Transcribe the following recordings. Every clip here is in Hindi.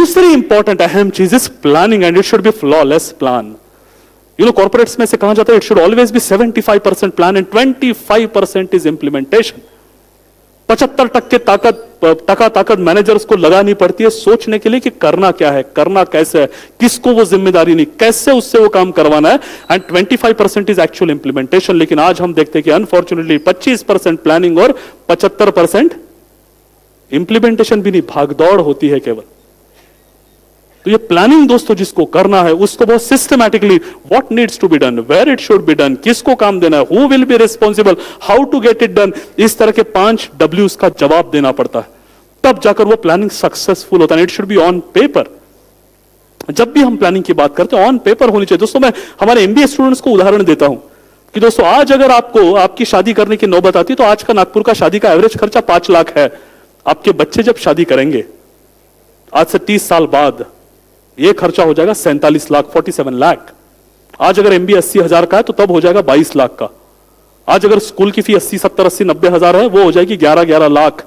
दूसरी इंपॉर्टेंट अहम चीज is planning, and it should B flawless plan. Corporates में से कहा जाता है it should always be 75% plan and 25% is implementation. 75% ताकत मैनेजर्स को लगानी पड़ती है सोचने के लिए कि करना क्या है, करना कैसे है, किसको वो जिम्मेदारी नहीं, कैसे उससे वो काम करवाना है, एंड 25% इज एक्चुअल इंप्लीमेंटेशन। लेकिन आज हम देखते हैं कि अनफॉर्चुनेटली 25% प्लानिंग और 75% इंप्लीमेंटेशन भी नहीं, भागदौड़ होती है केवल। तो ये प्लानिंग दोस्तों जिसको करना है उसको बहुत systematically what needs to be done, where it should be done, किसको काम देना है, who will be responsible, how to get it done, इस तरह के 5 W's का जवाब देना पड़ता है, तब जाकर वो प्लानिंग सक्सेसफुल होता है। It should be on paper. जब भी हम प्लानिंग की बात करते हैं ऑन पेपर होनी चाहिए। दोस्तों मैं हमारे MBA स्टूडेंट्स को उदाहरण देता हूं कि दोस्तों आज अगर आपको आपकी शादी करने की नौबत आती तो आज का नागपुर का शादी का एवरेज खर्चा 5 लाख है। आपके बच्चे जब शादी करेंगे आज से 30 साल बाद ये खर्चा हो जाएगा 47 लाख, 47 लाख। आज अगर MBA 80,000 का है तो तब हो जाएगा 22 लाख का। आज अगर स्कूल की फी 80, 70, 80, 90 हजार है वो हो जाएगी 11 लाख।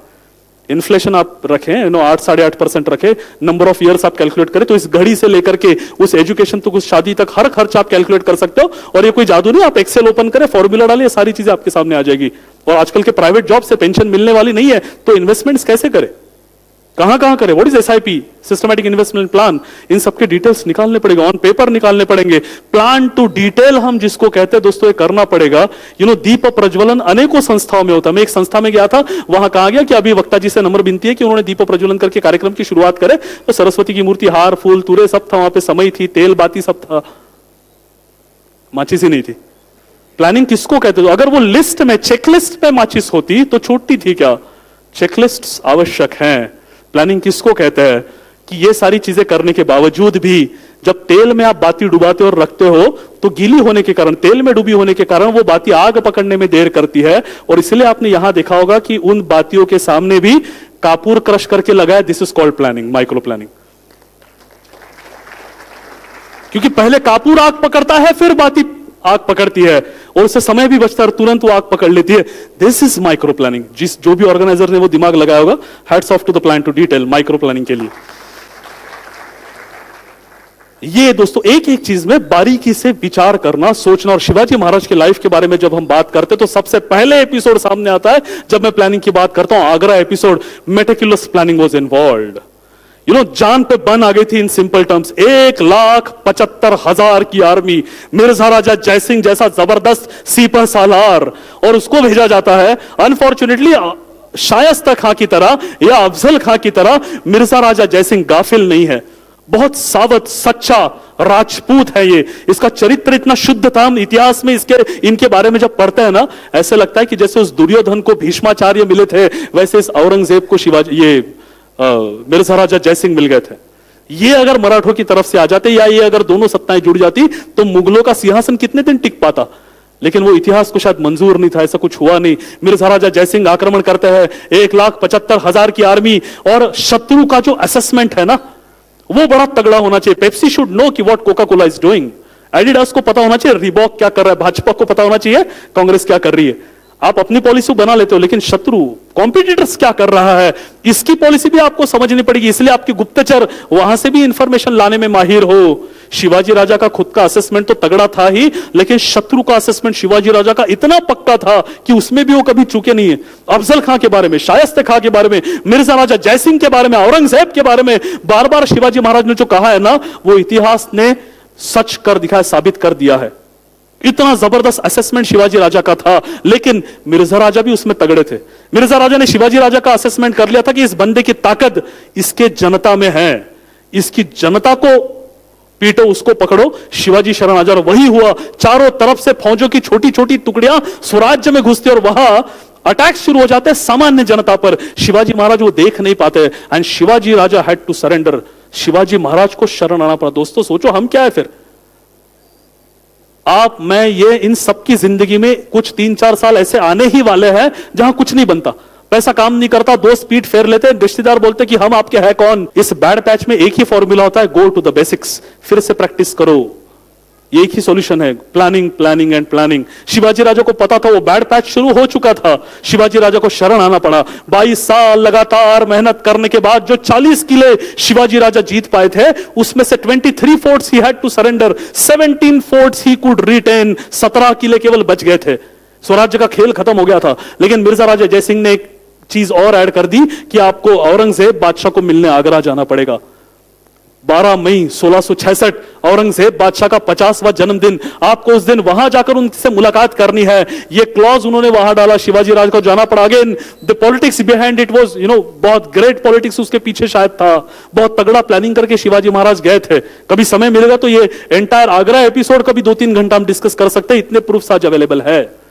इन्फ्लेशन आप रखें 8, 8.5% रखें, नंबर ऑफ ईयर्स आप कैलकुलेट करें तो इस घड़ी से लेकर के उस एजुकेशन तक उस शादी तक हर खर्च आप कैलकुलेट कर सकते हो। और ये कोई जादू नहीं, आप एक्सेल ओपन करें, फॉर्मूला डालिए, सारी चीजें आपके सामने आ जाएगी। और आजकल के प्राइवेट जॉब से पेंशन मिलने वाली नहीं है तो इन्वेस्टमेंट्स कैसे करें, कहां कहां करें, what is SIP, systematic investment plan, इन सबके डिटेल्स निकालने पड़ेगा, ऑन पेपर निकालने पड़ेंगे। प्लान टू डिटेल हम जिसको कहते हैं दोस्तों ये करना पड़ेगा। दीप प्रज्वलन अनेकों संस्थाओं में होता है। मैं एक संस्था में गया था, वहां कहा गया कि अभी वक्ता जी से नम्र विनती है कि उन्होंने दीप प्रज्वलन करके कार्यक्रम की शुरुआत करे। तो सरस्वती की मूर्ति, हार फूल तुरे सब था, वहां पे समय थी, तेल बाती सब था, माचिस ही नहीं थी। प्लानिंग किसको कहते थे? अगर वो लिस्ट में चेकलिस्ट पे माचिस होती तो छूटती थी क्या? चेकलिस्ट आवश्यक हैं। प्लानिंग किसको कहते हैं कि ये सारी चीजें करने के बावजूद भी जब तेल में आप बाती डुबाते और रखते हो तो गीली होने के कारण, तेल में डूबी होने के कारण वो बाती आग पकड़ने में देर करती है। और इसलिए आपने यहां देखा होगा कि उन बातियों के सामने भी कापूर क्रश करके लगाया। This is called planning, micro planning. क्योंकि पहले कापूर आग पकड़ता है फिर बाती आग पकड़ती है और उससे समय भी बचता है, तुरंत वो आग पकड़ लेती है। This is micro planning. जो भी ऑर्गेनाइजर ने वो दिमाग लगाया होगा, hats off to the plan to detail micro planning के लिए। ये दोस्तों एक एक चीज में बारीकी से विचार करना, सोचना। और शिवाजी महाराज की लाइफ के बारे में जब हम बात करते हैं तो सबसे पहले एपिसोड सामने आता है जब मैं प्लानिंग की बात करता हूं, Agra episode. Meticulous planning was involved. जान पे बन आ गई थी इन सिंपल टर्म्स। 1,75,000 की आर्मी, मिर्जा राजा जयसिंह जैसा जबरदस्त सिपह सालार, और उसको भेजा जाता है। अनफॉर्चुनेटली शायस्ता खां की तरह या अफजल खां की तरह मिर्जा राजा जयसिंह गाफिल नहीं है, बहुत सावध सच्चा राजपूत है ये। इसका चरित्र इतना शुद्ध था, हम इतिहास में इनके बारे में जब पढ़ते हैं ना, ऐसे लगता है कि जैसे उस दुर्योधन को भीष्माचार्य मिले थे वैसे इस औरंगजेब को शिवाजी मिर्जा राजा जयसिंह मिल गए थे। ये अगर मराठों की तरफ से आ जाते या ये अगर दोनों सत्ताएं जुड़ जाती तो मुगलों का सिंहासन कितने दिन टिक पाता। लेकिन वो इतिहास को शायद मंजूर नहीं था, ऐसा कुछ हुआ नहीं। मिर्जा राजा जयसिंह आक्रमण करते हैं, 1,75,000 की आर्मी, और शत्रु का जो असेसमेंट है ना वो बड़ा तगड़ा होना चाहिए। पेप्सी शुड नो कि what Coca Cola is doing. Adidas को पता होना चाहिए रिबॉक क्या कर रहा है, भाजपा को पता होना चाहिए कांग्रेस क्या कर रही है। आप अपनी पॉलिसी बना लेते हो लेकिन शत्रु कॉम्पिटिटर्स क्या कर रहा है इसकी पॉलिसी भी आपको समझनी पड़ेगी। इसलिए आपके गुप्तचर वहां से भी इंफॉर्मेशन लाने में माहिर हो। शिवाजी राजा का खुद का असेसमेंट तो तगड़ा था ही, लेकिन शत्रु का असेसमेंट शिवाजी राजा का इतना पक्का था कि उसमें भी वो कभी चूके नहीं है। अफजल खां के बारे में, शायस्ते खां के बारे में, मिर्जा राजा जयसिंह के बारे में, औरंगजेब के बारे में बार बार शिवाजी महाराज ने जो कहा है ना, वो इतिहास ने सच कर दिखाया, साबित कर दिया है। इतना जबरदस्त असेसमेंट शिवाजी राजा का था, लेकिन मिर्जा राजा भी उसमें तगड़े थे। मिर्जा राजा ने शिवाजी राजा का असेसमेंट कर लिया था कि इस बंदे की ताकत इसके जनता में है, इसकी जनता को पीटो, उसको पकड़ो, शिवाजी शरण आ जाओ। वही हुआ, चारों तरफ से फौजों की छोटी छोटी टुकड़ियां स्वराज्य में घुसती और वहां अटैक शुरू हो जाते हैं सामान्य जनता पर। शिवाजी महाराज वो देख नहीं पाते and Shivaji Raja had to surrender. Shivaji Maharaj को शरण आना पड़ा। दोस्तों सोचो हम क्या है फिर, आप मैं ये इन सबकी जिंदगी में कुछ 3-4 साल ऐसे आने ही वाले हैं जहां कुछ नहीं बनता, पैसा काम नहीं करता, दोस्त पीठ फेर लेते हैं, रिश्तेदार बोलते कि हम आपके हैं कौन। इस बैड पैच में एक ही फॉर्मूला होता है, गो टू द बेसिक्स, फिर से प्रैक्टिस करो। ये एक ही सॉल्यूशन है, planning planning and planning. Shivaji Raja को पता था वो बैड पैच शुरू हो चुका था, शिवाजी राजा को शरण आना पड़ा। 22 साल लगातार मेहनत करने के बाद जो 40 किले शिवाजी राजा जीत पाए थे, उसमें से 23 फोर्ट्स ही हैड टू सरेंडर, 17 फोर्ट्स ही कुड रिटेन, 17 किले केवल बच गए थे। स्वराज्य का खेल खत्म हो गया था। लेकिन मिर्जा राजा जयसिंह ने एक चीज और ऐड कर दी कि आपको औरंगजेब बादशाह को मिलने आगरा जाना पड़ेगा। 12 मई 1666 औरंगजेब बादशाह का 50वां जन्मदिन, आपको उस दिन वहां जाकर उनसे मुलाकात करनी है। ये क्लॉज उन्होंने वहां डाला, शिवाजी राज को जाना पड़ा। Again the politics behind it was बहुत ग्रेट पॉलिटिक्स उसके पीछे शायद था, बहुत तगड़ा प्लानिंग करके शिवाजी महाराज गए थे। कभी समय मिलेगा तो ये एंटायर आगरा एपिसोड कभी 2-3 घंटा हम डिस्कस कर सकते हैं, इतने प्रूफ्स आज अवेलेबल है।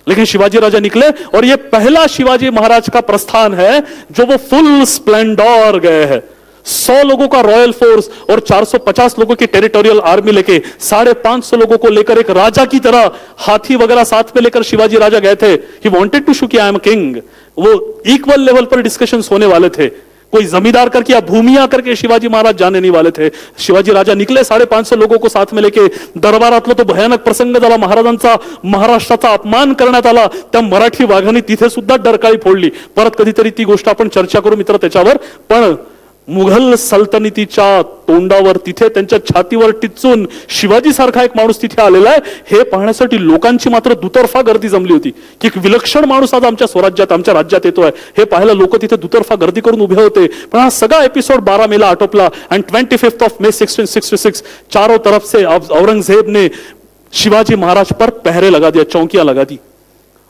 लेकिन शिवाजी राजा निकले और ये पहला शिवाजी महाराज का प्रस्थान है जो वो फुल स्प्लेंडर गए हैं। 100 लोगों का रॉयल फोर्स और 450 लोगों की टेरिटोरियल आर्मी लेके, 550 लोगों को लेकर एक राजा की तरह हाथी वगैरह साथ में लेकर शिवाजी राजा गए थे। ही वांटेड टू शो कि आई एम किंग। वो इक्वल लेवल पर डिस्कशंस होने वाले थे, कोई जमींदार करके या भूमिया करके शिवाजी महाराज जाने नहीं वाले थे। शिवाजी राजा निकले 550 लोगों को साथ में लेके, दरबारातला तो भयानक प्रसंग झाला, महाराजांचा महाराष्ट्राचा अपमान करण्यात आला। त्या मराठी वाघांनी तिथे सुद्धा डरकाळी फोडली। परत कधीतरी ती गोष्ट आपण चर्चा करू मित्र त्याच्यावर। पण मुघल सल्तनतीच्या तोंडावर, तिथे त्यांच्या छातीवर टिचून शिवाजी सारखा एक माणूस तिथे आलेला आहे, हे पाहण्यासाठी लोकांची मात्र दुतर्फा गर्दी जमली होती की एक विलक्षण माणूस आज आमच्या स्वराज्यात, आमच्या राज्यात येतोय, हे पाहायला लोक तिथे दुतर्फा गर्दी करून उभे होते। पण हा सगळा एपिसोड 12 मेला आटोपला आणि 25 मे 1666 चारों तरफ से औरंगजेब ने शिवाजी महाराज पर पहरे लगा दिया, चौकियां लगा दी।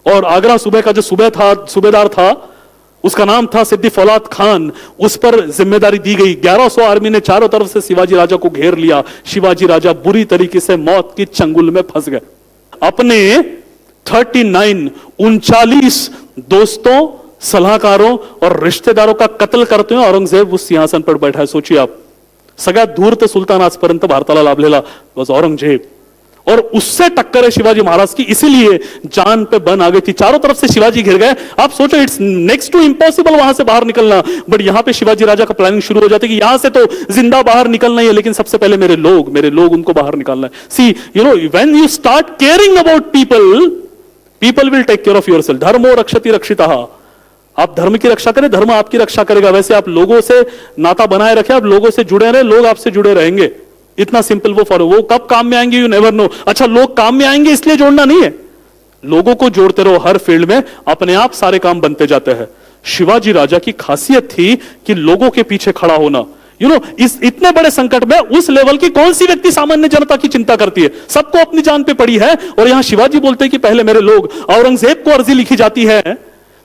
और आगरा सूबे का जो सूबेदार था उसका नाम था सिद्दी फौलाद खान, उस पर जिम्मेदारी दी गई। 1100 आर्मी ने चारों तरफ से शिवाजी राजा को घेर लिया। शिवाजी राजा बुरी तरीके से मौत की चंगुल में फंस गए। अपने 39 दोस्तों, सलाहकारों और रिश्तेदारों का कत्ल करते हुए औरंगजेब उस सिंहासन पर बैठा है। सोचिए आप, सगळ्यात धूर्त सुलतान आजपर्यंत भारताला लाभलेला वाज औरंगजेब, और उससे टक्कर है शिवाजी महाराज की, इसीलिए जान पे बन आ गई थी। चारों तरफ से शिवाजी घिर गए। आप सोचो इट्स नेक्स्ट टू इम्पॉसिबल वहां से बाहर निकलना, बट यहां पे शिवाजी राजा का प्लानिंग शुरू हो जाती है कि यहां से तो जिंदा बाहर निकलना ही है, लेकिन सबसे पहले मेरे लोग उनको बाहर निकालना है। See when you start caring about people will take care of yourself. धर्मो रक्षति रक्षितः। आप धर्म की रक्षा करें, धर्म आपकी रक्षा करेगा। वैसे आप लोगों से नाता बनाए रखें, आप लोगों से जुड़े रहे, लोग आपसे जुड़े रहेंगे। इतना सिंपल वो फॉलो। वो कब काम में आएंगे यू नेवर नो। अच्छा, लोग काम में आएंगे इसलिए जोड़ना नहीं है, लोगों को जोड़ते रहो हर फील्ड में, अपने आप सारे काम बनते जाते हैं। शिवाजी राजा की खासियत थी कि लोगों के पीछे खड़ा होना। इस इतने बड़े संकट में उस लेवल की कौन सी व्यक्ति सामान्य जनता की चिंता करती है? सबको अपनी जान पे पड़ी है। और यहां शिवाजी बोलते हैं कि पहले मेरे लोग। औरंगजेब को अर्जी लिखी जाती है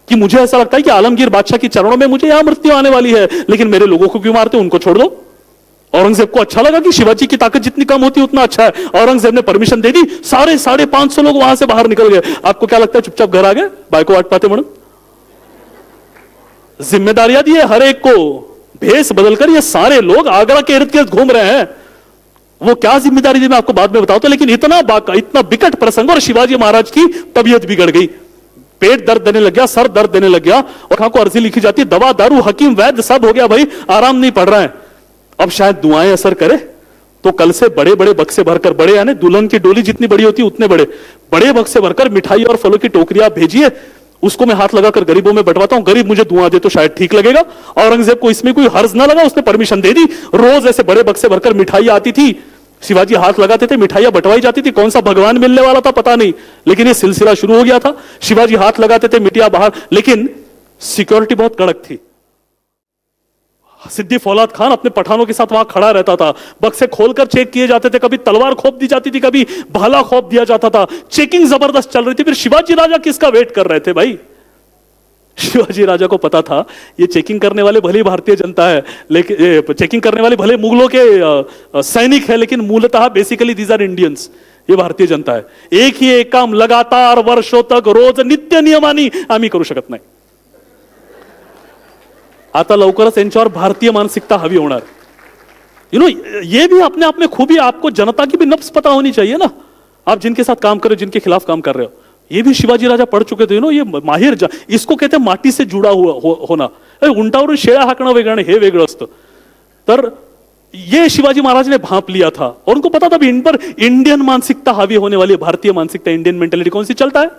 कि मुझे ऐसा लगता है कि आलमगीर बादशाह के चरणों में मुझे यहां मृत्यु आने वाली है, लेकिन मेरे लोगों को क्यों मारते, उनको छोड़ दो। औरंगजेब को अच्छा लगा कि शिवाजी की ताकत जितनी कम होती उतना अच्छा है। औरंगजेब ने परमिशन दे दी, सारे 550 लोग वहां से बाहर निकल गए। आपको क्या लगता है, चुपचाप घर आ गए बाइको वाट पाते म्हणून? जिम्मेदारियां दी है हर एक को, भेष बदलकर ये सारे लोग आगरा के इर्द गिर्द घूम रहे हैं। वो क्या जिम्मेदारी दी मैं आपको बाद में बताता हूं, लेकिन इतना विकट प्रसंग, और शिवाजी महाराज की तबीयत बिगड़ गई। पेट दर्द देने लग गया, सर दर्द देने लग गया, और कहां को अर्जी लिखी जाती है, दवा दारू हकीम वैद्य सब हो गया भाई, आराम नहीं पड़ रहा है। अब शायद दुआएं असर करे तो कल से बड़े बड़े बक्से भरकर, बड़े यानी दुल्हन की डोली जितनी बड़ी होती है उतने बड़े बक्से भरकर मिठाई और फलों की टोकरियां भेजिए, उसको मैं हाथ लगाकर गरीबों में बंटवाता हूं, गरीब मुझे दुआ दे तो शायद ठीक लगेगा। औरंगजेब को इसमें कोई हर्ज ना लगा, उसने परमिशन दे दी। रोज ऐसे बड़े बक्से भरकर मिठाई आती थी, शिवाजी हाथ लगाते थे, मिठाइयां बंटवाई जाती थी। कौन सा भगवान मिलने वाला था पता नहीं, लेकिन ये सिलसिला शुरू हो गया था। शिवाजी हाथ लगाते थे, मिठाइयां बाहर, लेकिन सिक्योरिटी बहुत कड़क थी। सिद्दी फौलाद खान अपने पठानों के साथ वहां खड़ा रहता था, बक्से खोलकर चेक किए जाते थे, कभी तलवार खोप दी जाती थी, कभी भाला खोप दिया जाता था। चेकिंग जबरदस्त चल रही थी। फिर शिवाजी राजा किसका वेट कर रहे थे भाई? शिवाजी राजा को पता था ये चेकिंग करने वाले भले भारतीय जनता है, लेकिन चेकिंग करने वाले भले मुगलों के सैनिक है, लेकिन मूलतः बेसिकली दीज आर इंडियंस, ये भारतीय जनता है। एक ही एक काम लगातार वर्षों तक रोज नित्य नियमानी आम्ही करू शकत नाही। आता लवकरच यांच्यावर भारतीय मानसिकता हवी होणार। ये भी अपने आप में खूबी, आपको जनता की भी नब्ज पता होनी चाहिए ना। आप जिनके साथ काम कर रहे हो, जिनके खिलाफ काम कर रहे हो, ये भी शिवाजी राजा पढ़ चुके थे। ये माहिर इसको कहते हैं माटी से जुड़ा हुआ होना। उंटावरून शेळ्या हाकणं वेगळं, हे वेगळं असतं। तर ये शिवाजी महाराज ने भांप लिया था और उनको पता था भी इन पर इंडियन मानसिकता हावी होने वाली है, भारतीय मानसिकता, इंडियन मेंटेलिटी कौन सी चलता है।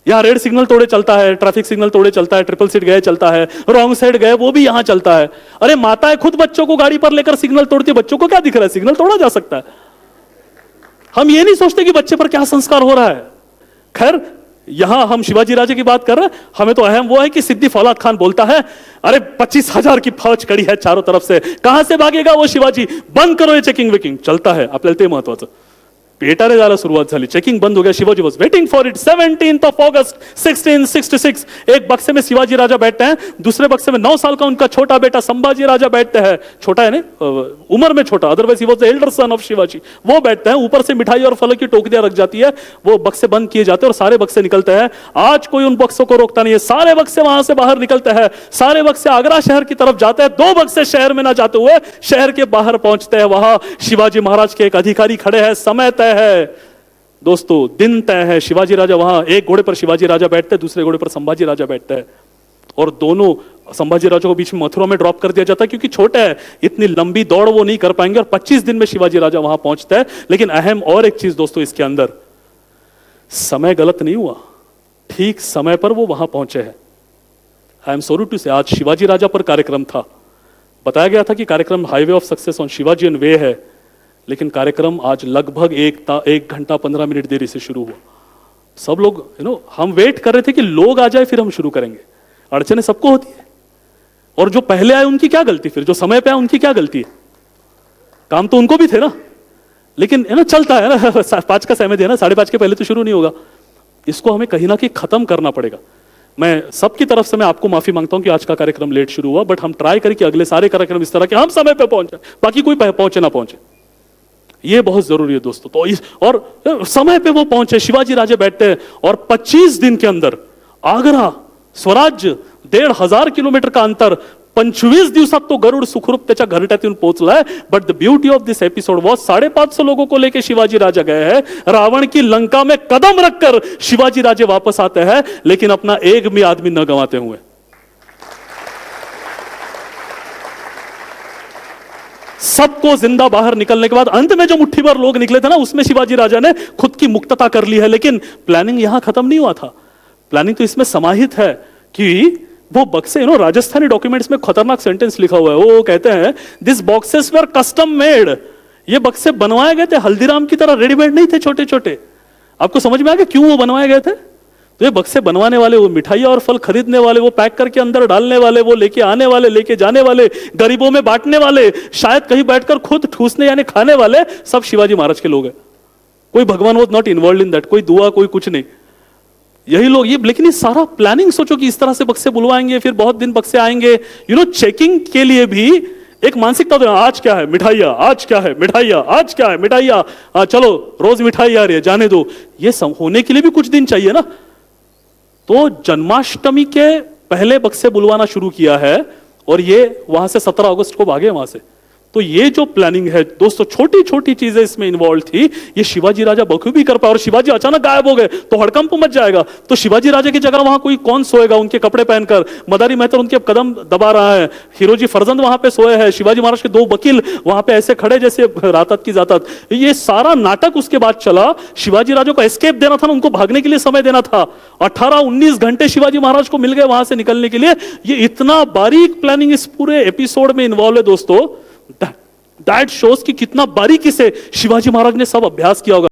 यहां रेड सिग्नल तोड़े चलता है, ट्रैफिक सिग्नल तोड़े चलता है, ट्रिपल सीट गए चलता है, रॉन्ग साइड गए वो भी यहां चलता है। अरे माताएं खुद बच्चों को गाड़ी पर लेकर सिग्नल तोड़ती है, बच्चों को क्या दिख रहा है, सिग्नल तोड़ा जा सकता है। हम ये नहीं सोचते कि बच्चे पर क्या संस्कार हो रहा है। खैर यहां हम शिवाजी राजे की बात कर रहे हैं, हमें तो अहम वो है कि सिद्दी फौलाद खान बोलता है अरे 25,000 की फौज खड़ी है चारों तरफ से, कहां से भागेगा वो शिवाजी, बंद करो ये चेकिंग वेकिंग। चलता है आपल्याला ते महत्वाचं। पेटारे जायला सुरुवात झाली, चेकिंग बंद हो गया, Shivaji was waiting for it. 17 अगस्त 1666 एक बक्से में शिवाजी राजा बैठते हैं, दूसरे बक्से में 9 साल का उनका छोटा बेटा संभाजी राजा बैठते हैं। छोटा है ना उम्र में छोटा, otherwise he was the elder son of Shivaji. वो बैठते हैं, ऊपर से मिठाई और फलों की टोकरियां रख जाती है, वो बक्से बंद किए जाते हैं और सारे बक्से निकलते हैं। आज कोई उन बक्सों को रोकता नहीं है, सारे बक्से वहां से बाहर निकलते हैं, सारे बक्से आगरा शहर की तरफ जाते हैं। 2 बक्से शहर में ना जाते हुए शहर के बाहर पहुंचते हैं। वहां शिवाजी महाराज के एक अधिकारी खड़े हैं, समय तय है दोस्तों, दिन तय है। शिवाजी राजा वहां, एक घोड़े पर शिवाजी राजा बैठते हैं, दूसरे घोड़े पर संभाजी राजा बैठते हैं और दोनों संभाजी राजा को बीच में मथुरा में ड्रॉप कर दिया जाता है क्योंकि छोटे हैं, इतनी लंबी दौड़ वो नहीं कर पाएंगे और 25 दिन में शिवाजी राजा वहां पहुंचता है। लेकिन अहम और एक चीज दोस्तों इसके अंदर, समय गलत नहीं हुआ, ठीक समय पर वो वहां पहुंचे हैं। आई एम सॉरी टू से आज शिवाजी राजा पर कार्यक्रम था, बताया गया था कि कार्यक्रम highway of success on Shivaji and way है, लेकिन कार्यक्रम आज लगभग 1 घंटा 15 मिनट देरी से शुरू हुआ। सब लोग हम वेट कर रहे थे कि लोग आ जाए फिर हम शुरू करेंगे। अड़चने सबको होती है और जो पहले आए उनकी क्या गलती, फिर जो समय पे आए उनकी क्या गलती है, काम तो उनको भी थे ना। लेकिन चलता है ना, 5 का समय दिया ना, 5:30 के पहले तो शुरू नहीं होगा। इसको हमें कहीं ना कहीं खत्म करना पड़ेगा। मैं सबकी तरफ से मैं आपको माफी मांगता हूं कि आज का कार्यक्रम लेट शुरू हुआ, बट हम ट्राई करें कि अगले सारे कार्यक्रम इस तरह के हम समय पे पहुंचे, बाकी कोई पहुंचे ना पहुंचे, ये बहुत जरूरी है दोस्तों। तो और समय पे वो पहुंचे, शिवाजी राजे बैठते हैं और 25 दिन के अंदर आगरा स्वराज्य 1,500 किलोमीटर का अंतर 25 दिवसात तो गरुड सुखरूप त्याच्या घरट्यात येऊन पोहोचलाय। But the beauty of this episode was 550 लोगों को लेकर शिवाजी राजा गए हैं, रावण की लंका में कदम रखकर शिवाजी राजे वापस आते हैं, लेकिन अपना एक भी आदमी न गंवाते हुए। सबको जिंदा बाहर निकलने के बाद अंत में जो मुट्ठी भर लोग निकले थे ना, उसमें शिवाजी राजा ने खुद की मुक्तता कर ली है। लेकिन प्लानिंग यहां खत्म नहीं हुआ था, प्लानिंग तो इसमें समाहित है कि वो बक्से राजस्थानी डॉक्यूमेंट्स में खतरनाक सेंटेंस लिखा हुआ है। वो कहते हैं this boxes were custom made, ये बक्से बनवाए गए थे हल्दीराम की तरह, रेडीमेड नहीं थे छोटे छोटे। आपको समझ में आ गया क्यों वो बनवाए गए थे? तो ये बक्से बनवाने वाले, वो मिठाइयां और फल खरीदने वाले, वो पैक करके अंदर डालने वाले, वो लेके आने वाले, लेके जाने वाले, गरीबों में बांटने वाले, शायद कहीं बैठकर खुद ठूसने यानी खाने वाले, सब शिवाजी महाराज के लोग हैं। कोई भगवान was not involve in that, कोई दुआ कोई कुछ नहीं, यही लोग ये। लेकिन ये सारा प्लानिंग सोचो कि इस तरह से बक्से बुलवाएंगे, फिर बहुत दिन बक्से आएंगे, चेकिंग के लिए भी एक मानसिकता होती है, आज क्या है मिठाइया, आज क्या है मिठाइया, आज क्या है मिठाइया, चलो रोज मिठाई आ रही है जाने दो। ये होने के लिए भी कुछ दिन चाहिए ना। तो जन्माष्टमी के पहले बक्से बुलवाना शुरू किया है और ये वहां से 17 अगस्त को भागे वहां से। तो ये जो प्लानिंग है दोस्तों, छोटी छोटी चीजें इसमें इन्वॉल्व थी, ये शिवाजी राजा बखूबी कर पाए। और शिवाजी अचानक गायब हो गए तो हड़कंप मच जाएगा। तो शिवाजी राजा की जगह वहां कोई कौन सोएगा उनके कपड़े पहनकर? मदारी मेहतर उनके कदम दबा रहा है, हिरोजी फरजंद वहां पे सोए हैं, शिवाजी महाराज के 2 वकील वहां पे ऐसे खड़े जैसे रातत की जातत। ये सारा नाटक उसके बाद चला। शिवाजी राजा को एस्केप देना था ना, उनको भागने के लिए समय देना था। 18-19 घंटे शिवाजी महाराज को मिल गए वहां से निकलने के लिए। ये इतना बारीक प्लानिंग इस पूरे एपिसोड में इन्वॉल्व है दोस्तों। दैट शोज कि कितना बारीकी से शिवाजी महाराज ने सब अभ्यास किया होगा।